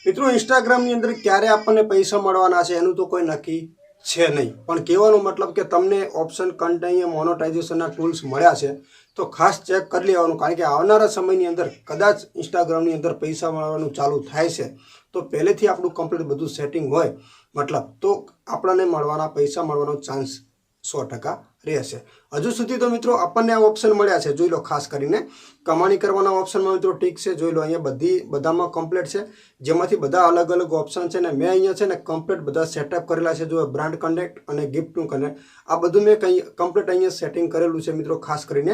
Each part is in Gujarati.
मित्रों इंस्टाग्राम ની અંદર ક્યારે આપણને પૈસા મળવાના છે એનું તો કોઈ નક્કી છે નહીં, પણ કહેવાનો મતલબ કે તમને ઓપ્શન કન્ટેન્ટ મોનેટાઇઝેશનના ટૂલ્સ મળ્યા છે તો ખાસ ચેક કરી લેવાનું, કારણ કે આવનારા સમયની અંદર કદાચ ઇન્સ્ટાગ્રામની અંદર પૈસા મળવાનું ચાલુ થાય છે તો પહેલેથી આપણું કમ્પ્લીટ બધું સેટિંગ હોય મતલબ તો આપણને મળવાના પૈસા મળવાનો ચાન્સ 100% રહેશે। હજુ સુધી તો મિત્રો આપણને આ ઓપ્શન મળ્યા છે, જોઈ લો। ખાસ કરીને કમાણી કરવાના ઓપ્શનમાં મિત્રો ઠીક છે, જોઈ લો અહીંયા બધામાં કમ્પ્લીટ છે, જેમાંથી બધા અલગ અલગ ઓપ્શન છે ને મેં અહીંયા છે ને કમ્પ્લીટ બધા સેટઅપ કરેલા છે। જો બ્રાન્ડ કનેક્ટ અને ગિફ્ટનું કનેક્ટ આ બધું મેં કમ્પ્લીટ અહીંયા સેટિંગ કરેલું છે મિત્રો। ખાસ કરીને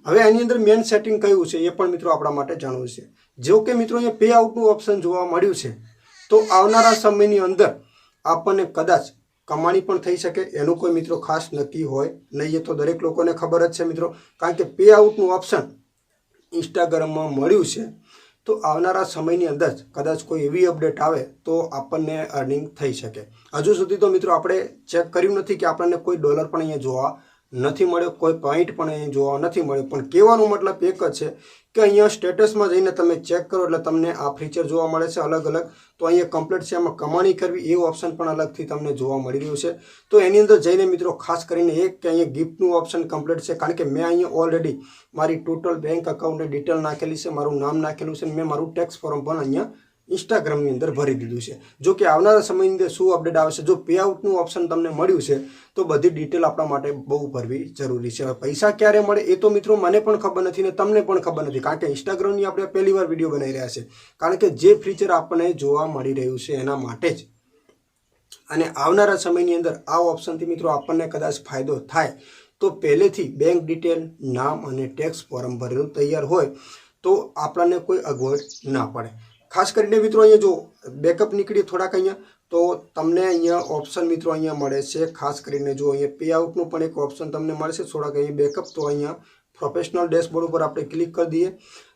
હવે આની અંદર મેન સેટિંગ કયું છે એ પણ મિત્રો આપણા માટે જાણવું છે। જો કે મિત્રો અહીંયા પે આઉટનું ઓપ્શન જોવા મળ્યું છે તો આવનારા સમયની અંદર આપણને કદાચ કમાણી પણ થઈ શકે એનું કોઈ મિત્રો ખાસ નક્કી હોય નહીં, એ તો દરેક લોકોને ખબર જ છે મિત્રો, કારણ કે પે આઉટનું ઓપ્શન ઇન્સ્ટાગ્રામમાં મળ્યું છે તો આવનારા સમયની અંદર કદાચ કોઈ એવી અપડેટ આવે તો આપણને અર્નિંગ થઈ શકે। હજુ સુધી તો મિત્રો આપણે ચેક કર્યું નથી કે આપણને કોઈ ડોલર પણ અહીંયા જોવા નથી મળ્યો, કોઈ પોઈન્ટ પણ અહીંયા જોવા નથી મળ્યો, પણ કહેવાનો મતલબ એક જ છે કે અહીંયા સ્ટેટસમાં જઈને તમે ચેક કરો એટલે તમને આ ફીચર જોવા મળે છે અલગ અલગ। તો અહીંયા કમ્પ્લીટ છે, એમાં કમાણી કરવી એ ઓપ્શન પણ અલગથી તમને જોવા મળી રહ્યું છે। તો એની અંદર જઈને મિત્રો ખાસ કરીને એક કે અહીંયા ગિફ્ટનું ઓપ્શન કમ્પ્લીટ છે, કારણ કે મેં અહીંયા ઓલરેડી મારી ટોટલ બેંક અકાઉન્ટની ડિટેલ નાખેલી છે, મારું નામ નાખેલું છે, મેં મારું ટેક્સ ફોર્મ પણ અહીંયા ઇન્સ્ટાગ્રામની અંદર ભરી દીધું છે। જો કે આવનારા સમયની અંદર શું અપડેટ આવશે, જો પે આઉટનું ઓપ્શન તમને મળ્યું છે તો બધી ડિટેલ આપણા માટે બહુ ભરવી જરૂરી છે। હવે પૈસા ક્યારે મળે એ તો મિત્રો મને પણ ખબર નથી ને તમને પણ ખબર નથી, કારણ કે ઇન્સ્ટાગ્રામની આપણે પહેલી વાર વિડીયો બનાવી રહ્યા છે, કારણ કે જે ફીચર આપણને જોવા મળી રહ્યું છે એના માટે જ। અને આવનારા સમયની અંદર આ ઓપ્શનથી મિત્રો આપણને કદાચ ફાયદો થાય તો પહેલેથી બેંક ડિટેલ, નામ અને ટેક્સ ફોર્મ ભરેલું તૈયાર હોય તો આપણને કોઈ અગવડ ના પડે। ખાસ કરીને મિત્રો અહીંયા જો બેકઅપ નીકળીએ થોડાક અહીંયા તો તમને અહીંયા ઓપ્શન મિત્રો અહીંયા મળે છે। ખાસ કરીને જો અહીંયા પે આઉટનું પણ એક ઓપ્શન તમને મળશે થોડાક અહીંયા બેકઅપ, તો અહીંયા પ્રોફેશનલ ડેશબોર્ડ ઉપર આપણે ક્લિક કરી દઈએ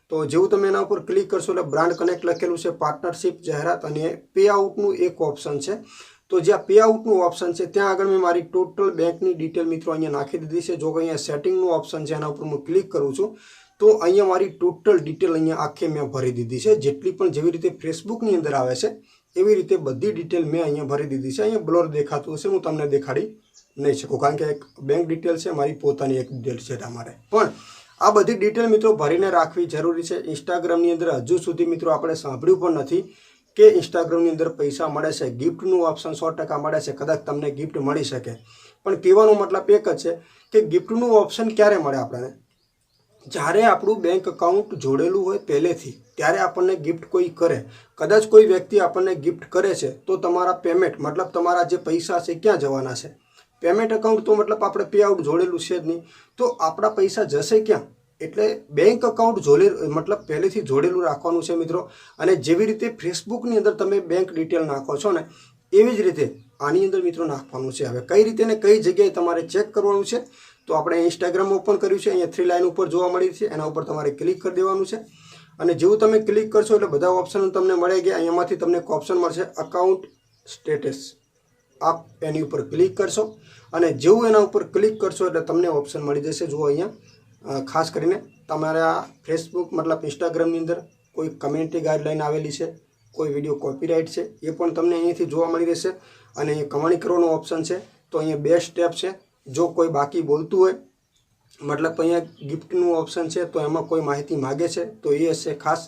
તો જેવું તમે એના ઉપર ક્લિક કરશો એટલે બ્રાન્ડ કનેક્ટ લખેલું છે, પાર્ટનરશિપ, જાહેરાત અને પે આઉટનું એક ઓપ્શન છે। તો જ્યાં પે આઉટનું ઓપ્શન છે ત્યાં આગળ મેં મારી ટોટલ બેંકની ડિટેલ મિત્રો અહીંયા નાખી દીધી છે। જો કે અહીંયા સેટિંગનું ઓપ્શન છે એના ઉપર હું ક્લિક કરું છું તો અહીંયા મારી ટોટલ ડિટેલ અહીંયા આખી મેં ભરી દીધી છે, જેટલી પણ જેવી રીતે ફેસબુકની અંદર આવે છે એવી રીતે બધી ડિટેલ મેં અહીંયા ભરી દીધી છે। અહીંયા બ્લર દેખાતું હશે, હું તમને દેખાડી નહીં શકું, કારણ કે એક બેંક ડિટેલ છે, મારી પોતાની એક ડિટેલ છે તમારે, પણ આ બધી ડિટેલ મિત્રો ભરીને રાખવી જરૂરી છે। ઇન્સ્ટાગ્રામની અંદર હજુ સુધી મિત્રો આપણે સાંભળ્યું પણ નથી કે ઇન્સ્ટાગ્રામની અંદર પૈસા મળે છે, ગિફ્ટનું ઓપ્શન 100% મળે છે, કદાચ તમને ગિફ્ટ મળી શકે, પણ કહેવાનો મતલબ એક જ છે કે ગિફ્ટનું ઓપ્શન ક્યારે મળે આપણને, જ્યારે આપણું બેંક અકાઉન્ટ જોડેલું હોય પહેલેથી, ત્યારે આપણને ગિફ્ટ કોઈ કરે। કદાચ કોઈ વ્યક્તિ આપણને ગિફ્ટ કરે છે તો તમારા પેમેન્ટ મતલબ તમારા જે પૈસા છે ક્યાં જવાના છે, પેમેન્ટ અકાઉન્ટ તો મતલબ આપણે પે આઉટ જોડેલું છે જ નહીં, તો આપણા પૈસા જશે ક્યાં, એટલે બેંક અકાઉન્ટ મતલબ પહેલેથી જોડેલું રાખવાનું છે મિત્રો। અને જેવી રીતે ફેસબુકની અંદર તમે બેંક ડિટેલ નાખો છો ને એવી જ રીતે આની અંદર મિત્રો નાખવાનું છે। હવે કઈ રીતે ને કઈ જગ્યાએ તમારે ચેક કરવાનું છે તો આપણે ઇન્સ્ટાગ્રામ ઓપન કર્યું છે, અહીંયા 3 લાઇન ઉપર જોવા મળી છે, એના ઉપર તમારે ક્લિક કરી દેવાનું છે। અને જેવું તમે ક્લિક કરશો એટલે બધા ઓપ્શન તમને મળી ગયા। અહીંયામાંથી તમને એક ઓપ્શન મળશે અકાઉન્ટ સ્ટેટસ, આપ એની ઉપર ક્લિક કરશો અને જેવું એના ઉપર ક્લિક કરશો એટલે તમને ઓપ્શન મળી જશે। જુઓ અહીંયા ખાસ કરીને તમારા ફેસબુક મતલબ ઇન્સ્ટાગ્રામની અંદર કોઈ કમ્યુનિટી ગાઈડલાઈન આવેલી છે, કોઈ વિડીયો કોપીરાઇટ છે એ પણ તમને અહીંયાથી જોવા મળી રહેશે। અને અહીંયા કમાણી કરવાનો ઓપ્શન છે, તો અહીંયા 2 સ્ટેપ છે, જો કોઈ બાકી બોલતું હોય મતલબ અહીંયા ગિફ્ટનું ઓપ્શન છે તો એમાં કોઈ માહિતી માગે છે તો એ હશે ખાસ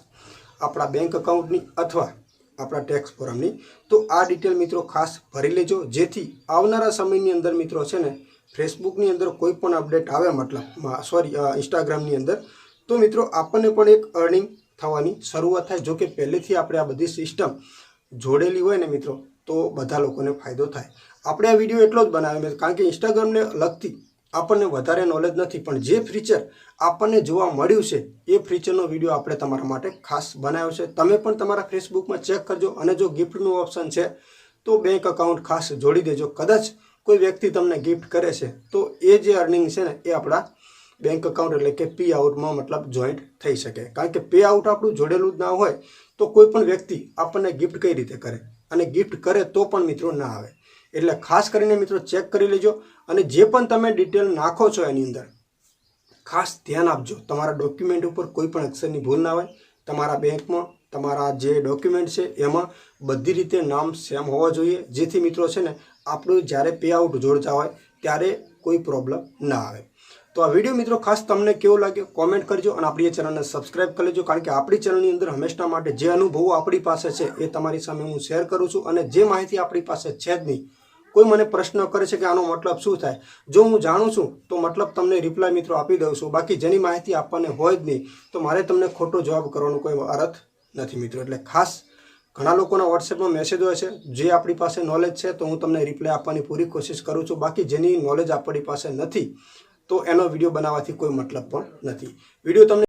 આપણા બેંક અકાઉન્ટની અથવા આપણા ટેક્સ ફોર્મની। તો આ ડિટેલ મિત્રો ખાસ ભરી લેજો, જેથી આવનારા સમયની અંદર મિત્રો છે ને ફેસબુકની અંદર કોઈ પણ અપડેટ આવે મતલબ ઇન્સ્ટાગ્રામની અંદર તો મિત્રો આપણને પણ એક અર્નિંગ થવાની શરૂઆત થાય। જો કે પહેલેથી આપણે આ બધી સિસ્ટમ જોડેલી હોય ને મિત્રો તો બધા લોકોને ફાયદો થાય। આપણે આ વિડીયો એટલો જ બનાવ્યો કારણ કે ઇન્સ્ટાગ્રામને લગતી આપણને વધારે નોલેજ નથી, પણ જે ફીચર આપણને જોવા મળ્યું છે એ ફીચરનો વિડીયો આપણે તમારા માટે ખાસ બનાવ્યો છે। તમે પણ તમારા ફેસબુકમાં ચેક કરજો, અને જો ગિફ્ટનું ઓપ્શન છે તો બેંક અકાઉન્ટ ખાસ જોડી દેજો। કદાચ કોઈ વ્યક્તિ તમને ગિફ્ટ કરે છે તો એ જે અર્નિંગ છે ને એ આપણા બેંક અકાઉન્ટ એટલે કે પે આઉટમાં મતલબ જોઈન્ટ થઈ શકે, કારણ કે પે આઉટ આપણું જોડેલું જ ના હોય તો કોઈ પણ વ્યક્તિ આપણને ગિફ્ટ કઈ રીતે કરે, અને ગિફ્ટ કરે તો પણ મિત્રો ના આવે। એટલે ખાસ કરીને મિત્રો ચેક કરી લેજો, અને જે પણ તમે ડિટેલ નાખો છો એની અંદર ખાસ ધ્યાન આપજો, તમારા ડોક્યુમેન્ટ ઉપર કોઈ પણ અક્ષરની ભૂલ ના હોય, તમારા બેંકમાં તમારા જે ડોક્યુમેન્ટ છે એમાં બધી રીતે નામ સેમ હોવા જોઈએ, જેથી મિત્રો છે ને આપણું જ્યારે પે આઉટ જોડતા હોય ત્યારે કોઈ પ્રોબ્લેમ ના આવે. તો આ વિડીયો મિત્રો ખાસ તમને કેવો લાગ્યો કોમેન્ટ કરજો અને આપણી ચેનલને સબસ્ક્રાઇબ કરી લેજો, કારણ કે આપણી ચેનલની અંદર હંમેશા માટે જે અનુભવો આપણી પાસે છે એ તમારી સામે હું શેર કરું છું. અને જે માહિતી આપણી પાસે છે જ નહીં, કોઈ મને પ્રશ્ન કરે છે કે આનો મતલબ શું થાય, જો હું જાણું છું તો મતલબ તમને રિપ્લાય મિત્રો આપી દઉં છું. બાકી જેની માહિતી આપવાને હોય જ નહીં તો મારે તમને ખોટો જવાબ કરવાનો કોઈ અર્થ નથી મિત્રો. એટલે ખાસ ઘણા લોકોના વોટ્સએપમાં મેસેજ હોય છે, જે આપણી પાસે નોલેજ છે તો હું તમને રિપ્લાય આપવાની પૂરી કોશિશ કરું છું. બાકી જેની નોલેજ આપણી પાસે નથી તો એનો વિડીયો બનાવવાથી કોઈ મતલબ પણ નથી. વિડીયો તમને